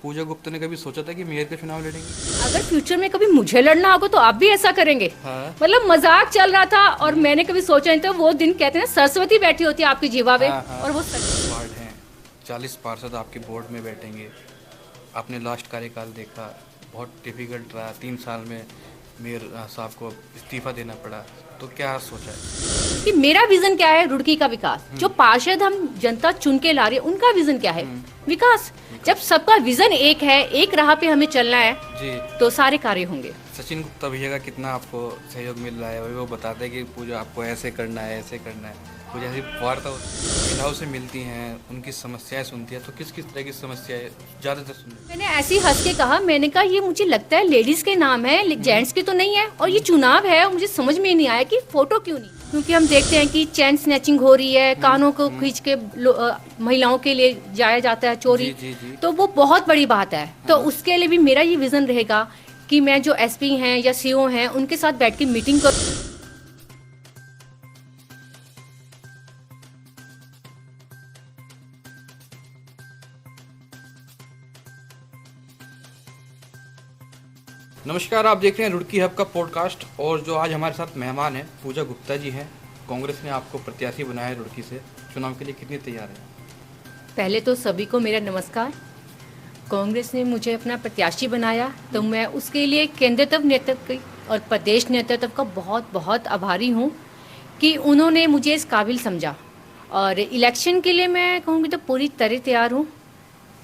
पूजा गुप्ता ने कभी सोचा था कि मेयर का चुनाव लड़ेंगे? अगर फ्यूचर में कभी मुझे लड़ना होगा तो आप भी ऐसा करेंगे? हाँ। मतलब मजाक चल रहा था और मैंने कभी सोचा नहीं था। वो दिन कहते हैं ना, सरस्वती बैठी होती है आपकी जीवा पे, हाँ, हाँ। और वो सच। वार्ड हैं, 40 पार्षद आपके बोर्ड में बैठेंगे। आपने लास्ट कार्यकाल देखा, बहुत डिफिकल्ट रहा। 3 साल में मेयर साहब को इस्तीफा देना पड़ा। तो क्या सोचा है? कि मेरा विजन क्या है रुड़की का विकास। जो पार्षद हम जनता चुन के ला रही है, उनका विजन क्या है? विकास। जब सबका विजन एक है, एक राह पे हमें चलना है, जी। तो सारे कार्य होंगे। सचिन गुप्ता भैया का कितना आपको सहयोग मिल रहा है? वो बताते हैं कि पूजा आपको ऐसे करना है, ऐसे करना है। कुछ ऐसी वार्ता महिलाओं से मिलती हैं, उनकी समस्याएं सुनती है, तो किस किस तरह की समस्याएं ज़्यादातर सुनती हैं? मैंने ऐसे ही हंस के कहा, मैंने कहा ये मुझे लगता है लेडीज के नाम है, जेंट्स के तो नहीं है। और ये चुनाव है, और मुझे समझ में नहीं आया कि फोटो क्यों नहीं। क्योंकि हम देखते हैं कि चैन स्नैचिंग हो रही है, कानों को खींच के महिलाओं के लिए जाया जाता है, चोरी। जी, जी। तो वो बहुत बड़ी बात है। तो उसके लिए भी मेरा ये विजन रहेगा कि मैं जो एसपी हैं या सीओ हैं, उनके साथ बैठ के मीटिंग करूँ। नमस्कार, आप देख रहे हैं रुड़की हब का पॉडकास्ट। और जो आज हमारे साथ मेहमान हैं, पूजा गुप्ता जी हैं। कांग्रेस ने आपको प्रत्याशी बनाया है रुड़की से। चुनाव के लिए कितने तैयार हैं? पहले तो सभी को मेरा नमस्कार। कांग्रेस ने मुझे अपना प्रत्याशी बनाया, तो मैं उसके लिए केंद्रीय नेतृत्व की और प्रदेश नेतृत्व का बहुत बहुत आभारी हूँ कि उन्होंने मुझे इस काबिल समझा। और इलेक्शन के लिए मैं कहूँगी तो पूरी तरह तैयार हूँ।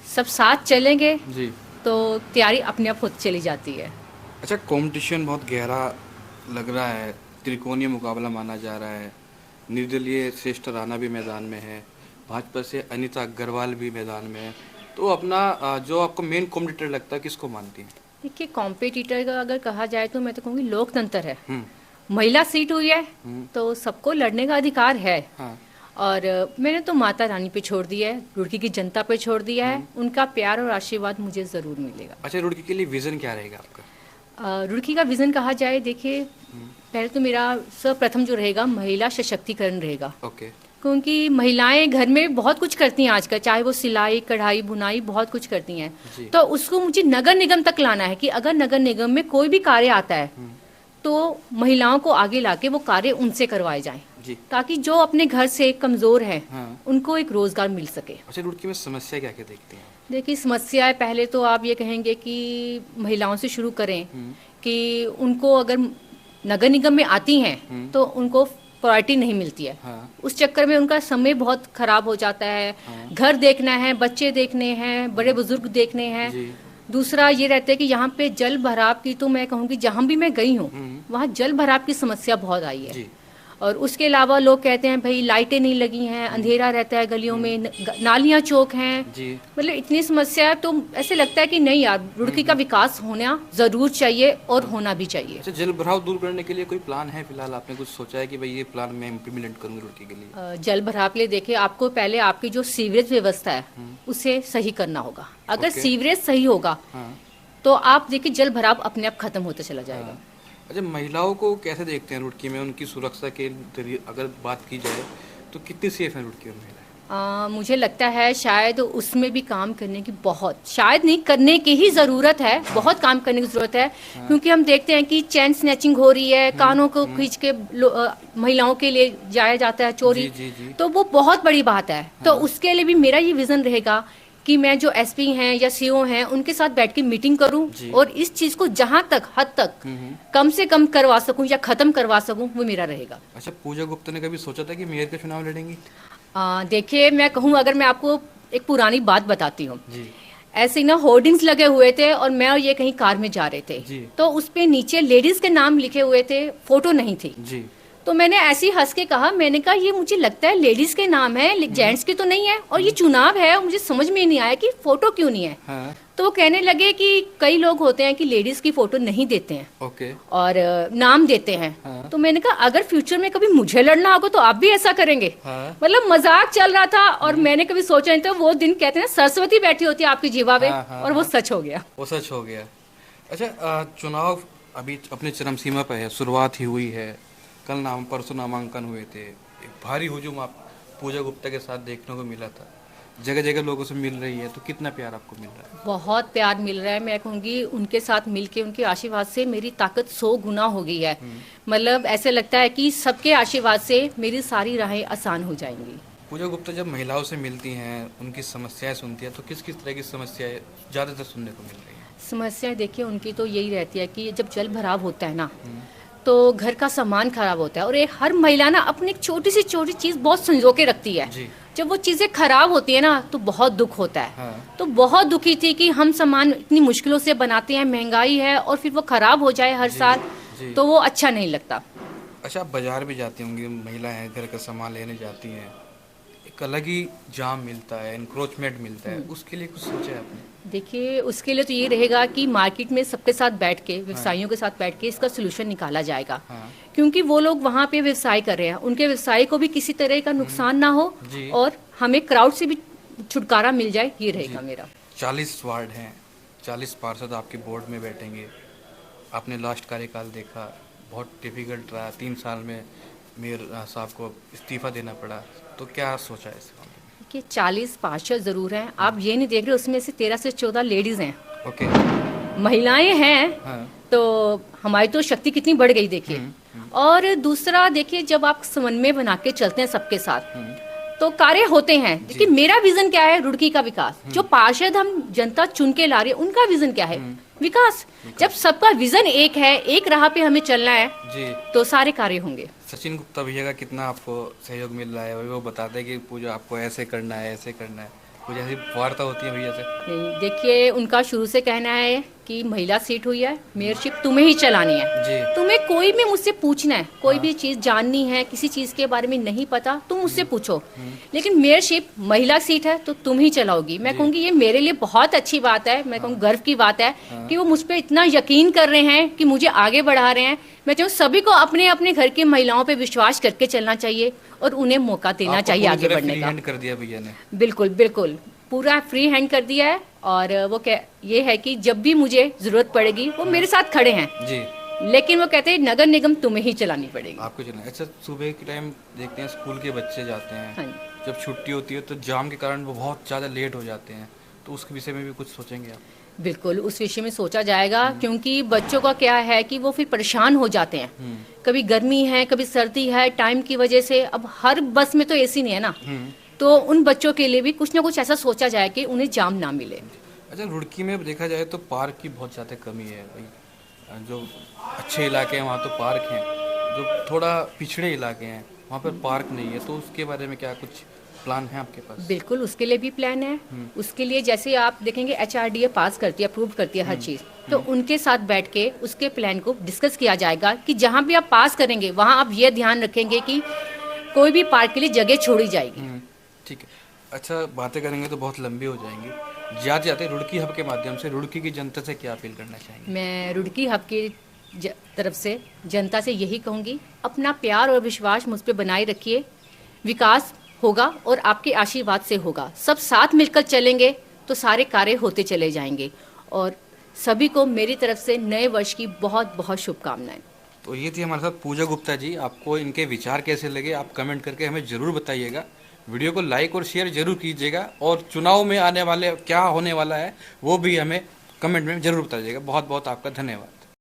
सब साथ चलेंगे जी। तो तैयारी अपने आप होती चली जाती है। अच्छा, कंपटीशन बहुत गहरा लग रहा है, त्रिकोणीय मुकाबला माना जा रहा है। निर्दलीय श्रेष्ठ राणा भी मैदान में है, भाजपा से अनीता अग्रवाल भी मैदान में है। तो अपना जो आपको मेन कॉम्पिटिटर लगता है, किसको मानती हैं? देखिए, कॉम्पिटिटर का अगर कहा जाए तो मैं तो कहूँगी लोकतंत्र है। हम्म। महिला सीट हुई है तो सबको लड़ने का अधिकार है। हाँ। और मैंने तो माता रानी पे छोड़ दिया है, रुड़की की जनता पे छोड़ दिया है। उनका प्यार और आशीर्वाद मुझे ज़रूर मिलेगा। अच्छा, रुड़की के लिए विजन क्या रहेगा आपका? रुड़की का विज़न कहा जाए, देखिए पहले तो मेरा सर्वप्रथम जो रहेगा, महिला सशक्तिकरण रहेगा। ओके। क्योंकि महिलाएं घर में बहुत कुछ करती हैं आजकल, चाहे वो सिलाई, कढ़ाई, बुनाई, बहुत कुछ करती हैं। जी। तो उसको मुझे नगर निगम तक लाना है कि अगर नगर निगम में कोई भी कार्य आता है तो महिलाओं को आगे लाके वो कार्य उनसे करवाए जाएं, जी। ताकि जो अपने घर से कमज़ोर हैं हाँ। उनको एक रोज़गार मिल सके। अच्छा, रुड़की में समस्या क्या क्या देखते हैं? देखिए, समस्याएं पहले तो आप ये कहेंगे कि महिलाओं से शुरू करें कि उनको अगर नगर निगम में आती हैं तो उनको प्रायोरिटी नहीं मिलती है। हाँ। उस चक्कर में उनका समय बहुत खराब हो जाता है। घर देखना है, बच्चे देखने हैं, बड़े बुजुर्ग देखने हैं। जी। दूसरा ये रहता है कि यहाँ पे जल भराव की, तो मैं कहूँगी जहाँ भी मैं गई हूँ वहाँ जल भराव की समस्या बहुत आई है। जी। और उसके अलावा लोग कहते हैं भाई लाइटें नहीं लगी हैं, अंधेरा रहता है गलियों में, नालियाँ चौक हैं। जी। मतलब इतनी समस्या है, तो ऐसे लगता है कि नहीं यार, रुड़की का विकास होना जरूर चाहिए और होना भी चाहिए। अच्छा, जल भराव दूर करने के लिए कोई प्लान है? फिलहाल आपने कुछ सोचा है कि भाई ये प्लान मैं इम्प्लीमेंट करूँगी रुड़की के लिए? जल भराव के लिए देखिए, आपको पहले आपकी जो सीवरेज व्यवस्था है उसे सही करना होगा। अगर ओके। सीवरेज सही होगा हाँ। तो आप देखिए जल भराव अपने आप खत्म होता चला जाएगा। अच्छा, महिलाओं को कैसे देखते हैं रुड़की में? उनकी सुरक्षा के लिए अगर बात की जाए तो कितनी सेफ है रुड़की में महिलाएं? मुझे लगता है शायद उसमें भी काम करने की, बहुत शायद नहीं, करने की ही ज़रूरत है। बहुत काम करने की ज़रूरत है। क्योंकि हम देखते हैं कि चैन स्नैचिंग हो रही है, कानों को खींच के महिलाओं के लिए जाया जाता है, चोरी। जी, जी। तो वो बहुत बड़ी बात है। तो उसके लिए भी मेरा ये विज़न रहेगा कि मैं जो एसपी हैं या सीओ हैं उनके साथ बैठ के मीटिंग करूं और इस चीज़ को जहां तक हद तक कम से कम करवा सकूं या ख़त्म करवा सकूं, वो मेरा रहेगा। अच्छा, पूजा गुप्ता ने कभी सोचा था कि मेयर का चुनाव लड़ेंगी? देखिए, मैं कहूँ, अगर मैं आपको एक पुरानी बात बताती हूँ। जी। ऐसे ही ना होर्डिंग्स लगे हुए थे और मैं और ये कहीं कार में जा रहे थे। जी। तो उस पे नीचे लेडीज के नाम लिखे हुए थे, फोटो नहीं थी। जी। तो मैंने ऐसे ही हंस के कहा, मैंने कहा ये मुझे लगता है लेडीज के नाम है, जेंट्स के तो नहीं है। और ये चुनाव है, और मुझे समझ में नहीं आया कि फोटो क्यों नहीं है। हाँ। तो वो कहने लगे कि कई लोग होते हैं कि लेडीज की फोटो नहीं देते हैं ओके। और नाम देते हैं। हाँ। तो मैंने कहा अगर फ्यूचर में कभी मुझे लड़ना होगा तो आप भी ऐसा करेंगे? हाँ। मतलब मजाक चल रहा था और मैंने कभी सोचा नहीं था। वो दिन कहते हैं सरस्वती बैठी होती है आपकी जीवा पे, हाँ, हाँ, और वो सच हो गया। वो सच हो गया। अच्छा, चुनाव अभी अपने चरम सीमा पर है, शुरुआत ही हुई है। कल परसों नामांकन हुए थे। एक भारी हुजूम आप पूजा गुप्ता के साथ देखने को मिला था। जगह जगह लोगों से मिल रही है, तो कितना प्यार आपको मिल रहा है? बहुत प्यार मिल रहा है। मैं कहूँगी उनके साथ मिलके, उनके आशीर्वाद से मेरी ताकत 100 गुना हो गई है। मतलब ऐसे लगता है कि सबके आशीर्वाद से मेरी सारी राहें आसान हो जाएंगी। पूजा गुप्ता जब महिलाओं से मिलती हैं, उनकी समस्याएं सुनती हैं, तो किस किस तरह की समस्याएं ज़्यादातर सुनने को मिल रही हैं? समस्याएं देखिए उनकी तो यही रहती है कि जब जल भराव होता है ना, तो घर का सामान खराब होता है, और ये हर महिला ना अपनी एक छोटी सी छोटी चीज़ बहुत संजो के रखती है। जी। जब वो चीज़ें खराब होती है ना, तो बहुत दुख होता है। हाँ। तो बहुत दुखी थी कि हम सामान इतनी मुश्किलों से बनाते हैं, महंगाई है, और फिर वो खराब हो जाए हर जी, साल, जी। तो वो अच्छा नहीं लगता। अच्छा, आप बाजार भी जाती होंगी, महिलाएं हैं, घर का सामान लेने जाती हैं, एक अलग ही जाम मिलता है, इंक्रोचमेंट मिलता है, उसके लिए कुछ सोचा है आपने? देखिए उसके लिए तो ये रहेगा कि मार्केट में सबके साथ बैठ के, व्यवसायियों के साथ बैठ के इसका सोल्यूशन निकाला जाएगा। हाँ। क्योंकि वो लोग वहाँ पे व्यवसाय कर रहे हैं, उनके व्यवसाय को भी किसी तरह का नुकसान ना हो, जी। और हमें क्राउड से भी छुटकारा मिल जाए, ये रहेगा मेरा। 40 वार्ड हैं, 40 पार्षद आपके बोर्ड में बैठेंगे। आपने लास्ट कार्यकाल देखा, बहुत डिफिकल्ट रहा, 3 साल में मेयर साहब को इस्तीफा देना पड़ा, तो क्या सोचा है इस मामले में? कि 40 पार्षद जरूर हैं, आप ये नहीं देख रहे, उसमें से 13 से 14 लेडीज हैं, ओके। महिलाएं हैं। हाँ। तो हमारी तो शक्ति कितनी बढ़ गई देखिए। और दूसरा देखिए, जब आप समन्वय बना के चलते हैं सबके साथ, तो कार्य होते हैं। देखिए मेरा विजन क्या है, रुड़की का विकास। जो पार्षद हम जनता चुन के ला रही है, उनका विजन क्या है, विकास। जब सबका विजन एक है, एक राह पे हमें चलना है, जी। तो सारे कार्य होंगे। सचिन गुप्ता भैया का कितना आपको सहयोग मिल रहा है? वो बताते हैं कि पूजा आपको ऐसे करना है, ऐसे करना है, कुछ ऐसी वार्ता होती है भैया से? नहीं, देखिए उनका शुरू से कहना है कि महिला सीट हुई है, मेयरशिप तुम्हें ही चलानी है। जी। तुम्हें कोई भी मुझसे पूछना है, कोई भी चीज़ जाननी है, किसी चीज़ के बारे में नहीं पता, तुम मुझसे पूछो, लेकिन मेयरशिप महिला सीट है तो तुम ही चलाओगी। मैं कहूँगी ये मेरे लिए बहुत अच्छी बात है, मैं कहूँ गर्व की बात है कि वो मुझ पर इतना यकीन कर रहे हैं कि मुझे आगे बढ़ा रहे हैं। मैं चाहूँ सभी को अपने अपने घर की महिलाओं पे विश्वास करके चलना चाहिए, और उन्हें मौका देना चाहिए आगे बढ़ने का। कर दिया भैया ने। बिल्कुल बिल्कुल, पूरा फ्री हैंड कर दिया है। और वो ये है कि जब भी मुझे जरूरत पड़ेगी वो मेरे साथ खड़े हैं जी। लेकिन वो कहते हैं नगर निगम तुम्हें ही चलानी पड़ेगी। आपको चलना। अच्छा, सुबह के टाइम देखते हैं स्कूल के बच्चे जाते हैं, हाँ जी। जब छुट्टी होती है तो जाम के कारण वो बहुत ज़्यादा लेट हो जाते हैं, तो उसके विषय में भी कुछ सोचेंगे आप? बिल्कुल उस विषय में सोचा जाएगा, क्योंकि बच्चों का क्या है कि वो फिर परेशान हो जाते हैं। कभी गर्मी है, कभी सर्दी है, टाइम की वजह से। अब हर बस में तो एसी नहीं है ना, तो उन बच्चों के लिए भी कुछ ना कुछ ऐसा सोचा जाए कि उन्हें जाम ना मिले। अच्छा, रुड़की में देखा जाए तो पार्क की बहुत ज़्यादा कमी है भाई। जो अच्छे इलाके हैं वहाँ तो पार्क हैं, जो थोड़ा पिछड़े इलाके हैं वहाँ पर पार्क नहीं है, तो उसके बारे में क्या कुछ प्लान है आपके पास? बिल्कुल उसके लिए भी प्लान है। उसके लिए जैसे आप देखेंगे HRDA पास करती है, अप्रूव करती है हर चीज़, तो उनके साथ बैठ के उसके प्लान को डिस्कस किया जाएगा कि जहाँ भी आप पास करेंगे वहाँ आप ये ध्यान रखेंगे कि कोई भी पार्क के लिए जगह छोड़ी जाएगी। ठीक है। अच्छा, बातें करेंगे तो बहुत लंबी हो जाएंगी। जाते जाते रुड़की हब के माध्यम से रुड़की की जनता से क्या अपील करना चाहेंगे? मैं रुड़की हब की तरफ से जनता से यही कहूँगी, अपना प्यार और विश्वास मुझ पर बनाए रखिए। विकास होगा और आपके आशीर्वाद से होगा। सब साथ मिलकर चलेंगे तो सारे कार्य होते चले जाएंगे। और सभी को मेरी तरफ से नए वर्ष की बहुत बहुत शुभकामनाएं। तो ये थी हमारे साथ पूजा गुप्ता जी। आपको इनके विचार कैसे लगे आप कमेंट करके हमें ज़रूर बताइएगा। वीडियो को लाइक और शेयर जरूर कीजिएगा, और चुनाव में आने वाले क्या होने वाला है वो भी हमें कमेंट में ज़रूर बताइएगा। बहुत बहुत आपका धन्यवाद।